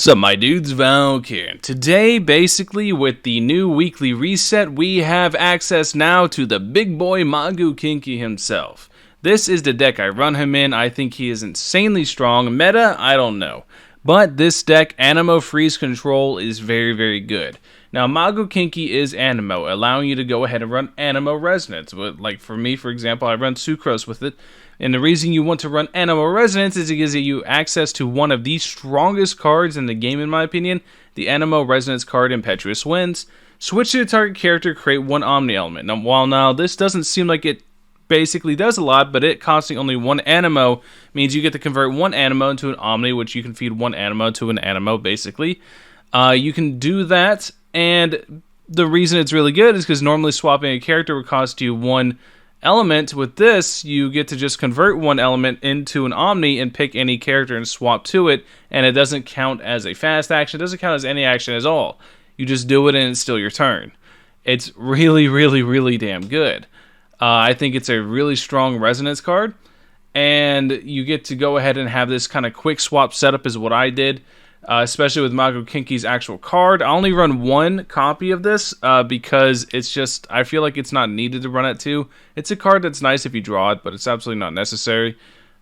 Sup my dudes, Valkyrja. Today, basically, with the new weekly reset, we have access now to the big boy Magu Kinky himself. This is the deck I run him in. I think he is insanely strong. Meta, I don't know. But this deck, Animo Freeze Control, is very, very good. Now, Magu Kinky is Animo, allowing you to go ahead and run Animo Resonance. Like for me, for example, I run Sucrose with it. And the reason you want to run Animo Resonance is it gives you access to one of the strongest cards in the game, in my opinion. The Animo Resonance card, Impetuous Winds. Switch to the target character, create one Omni element. Now, this doesn't seem like it basically does a lot, but it costing only one Animo means you get to convert one Animo into an Omni, which you can feed one Animo to an Animo, basically. You can do that, and the reason it's really good is because normally swapping a character would cost you one element. With this, you get to just convert one element into an Omni and pick any character and swap to it, and it doesn't count as a fast action. It doesn't count as any action at all. You just do it and it's still your turn. It's really, really, really damn good. I think it's a really strong resonance card, and you get to go ahead and have this kind of quick swap setup is what I did, especially with Magu Kinky's actual card. I only run one copy of this because it's just, I feel like it's not needed to run it too. It's a card that's nice if you draw it, but it's absolutely not necessary.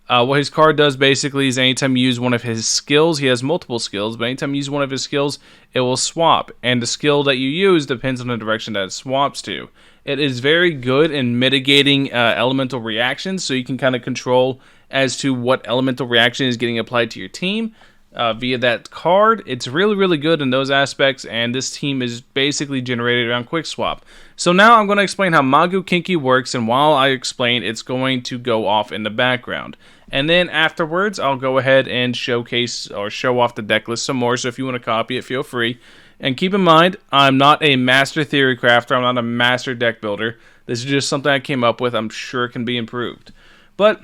What his card does basically is anytime you use one of his skills, he has multiple skills, but anytime you use one of his skills, it will swap, and the skill that you use depends on the direction that it swaps to. It is very good in mitigating elemental reactions, so you can kind of control as to what elemental reaction is getting applied to your team via that card. It's really, really good in those aspects, and this team is basically generated around Quick Swap. So now I'm going to explain how Magu Kinky works, and while I explain, it's going to go off in the background. And then afterwards, I'll go ahead and showcase or show off the deck list some more, so if you want to copy it, feel free. And keep in mind, I'm not a master theory crafter, I'm not a master deck builder. This is just something I came up with. I'm sure it can be improved. But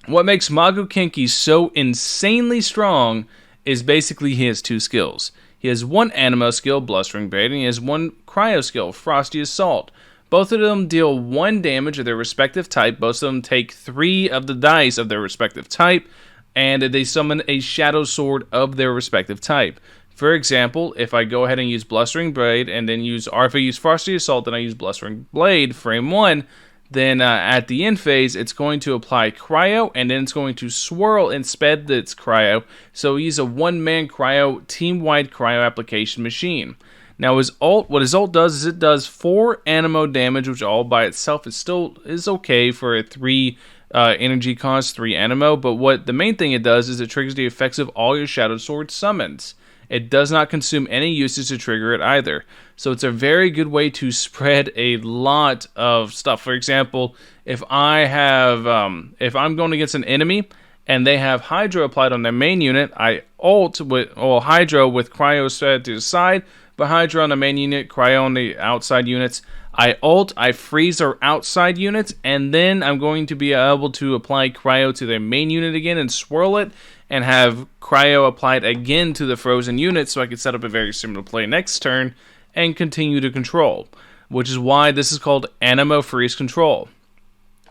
what makes Magu Kinky so insanely strong is basically he has two skills. He has one Animo skill, Blustering Blade, and he has one Cryo skill, Frosty Assault. Both of them deal 1 damage of their respective type. Both of them take 3 of the dice of their respective type, and they summon a Shadow Sword of their respective type. For example, if I go ahead and use Blustering Blade, and then or if I use Frosty Assault, then I use Blustering Blade, frame 1, then at the end phase, it's going to apply Cryo, and then it's going to swirl and sped its Cryo, so he's a one-man Cryo, team-wide Cryo application machine. Now what his ult does is it does 4 Animo damage, which all by itself is okay for a 3 energy cost, 3 Animo, but what the main thing it does is it triggers the effects of all your Shadow Sword summons. It does not consume any usage to trigger it either. So it's a very good way to spread a lot of stuff. For example, if I'm going against an enemy and they have Hydro applied on their main unit, I ult with Hydro with Cryo set to the side, but Hydro on the main unit, Cryo on the outside units. I ult, I freeze our outside units, and then I'm going to be able to apply Cryo to their main unit again and swirl it, and have Cryo applied again to the frozen unit, so I can set up a very similar play next turn and continue to control, which is why this is called Animo Freeze Control.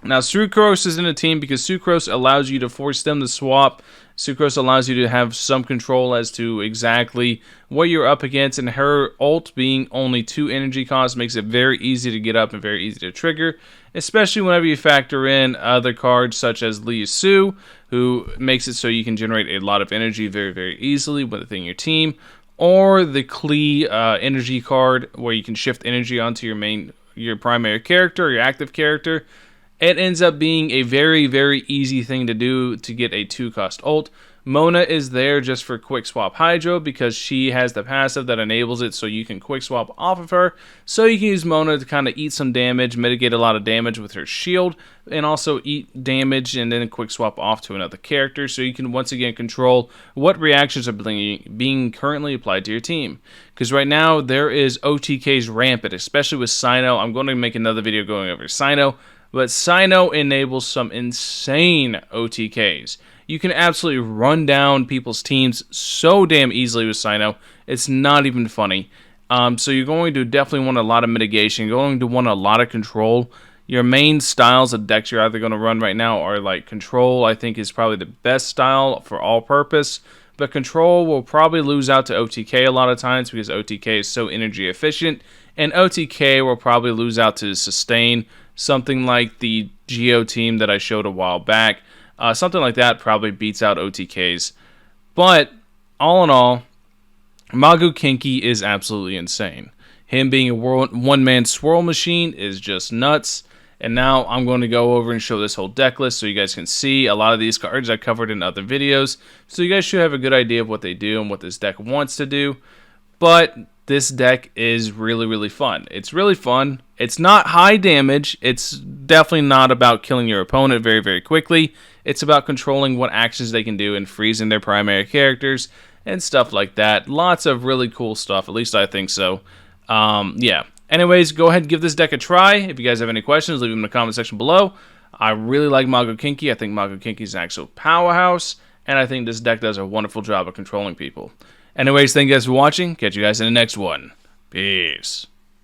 Now, Sucrose is in a team because Sucrose allows you to force them to swap. Sucrose allows you to have some control as to exactly what you're up against, and her ult being only 2 energy costs makes it very easy to get up and very easy to trigger, especially whenever you factor in other cards such as Liu Su, who makes it so you can generate a lot of energy very, very easily within your team, or the Klee energy card, where you can shift energy onto your primary character, or your active character. It ends up being a very, very easy thing to do to get a 2-cost ult. Mona is there just for quick swap Hydro because she has the passive that enables it so you can quick swap off of her. So you can use Mona to kind of eat some damage, mitigate a lot of damage with her shield, and also eat damage and then quick swap off to another character. So you can once again control what reactions are being currently applied to your team. Because right now there is OTKs rampant, especially with Cyno. I'm going to make another video going over Cyno. But Cyno enables some insane OTKs. You can absolutely run down people's teams so damn easily with Cyno. It's not even funny. So you're going to definitely want a lot of mitigation. You're going to want a lot of control. Your main styles of decks you're either going to run right now are like Control, I think is probably the best style for all purpose. but control will probably lose out to OTK a lot of times because OTK is so energy efficient, and OTK will probably lose out to sustain, something like the Geo team that I showed a while back. Something like that probably beats out OTKs. But all in all, Magu Kinky is absolutely insane. Him being a one-man swirl machine is just nuts. And now I'm going to go over and show this whole deck list so you guys can see a lot of these cards I covered in other videos. So you guys should have a good idea of what they do and what this deck wants to do. But this deck is really, really fun. It's really fun. It's not high damage. It's definitely not about killing your opponent very, very quickly. It's about controlling what actions they can do and freezing their primary characters and stuff like that. Lots of really cool stuff. At least I think so. Yeah. Anyways, go ahead and give this deck a try. If you guys have any questions, leave them in the comment section below. I really like Magu Kinky. I think Magu Kinky is an actual powerhouse. And I think this deck does a wonderful job of controlling people. Anyways, thank you guys for watching. Catch you guys in the next one. Peace.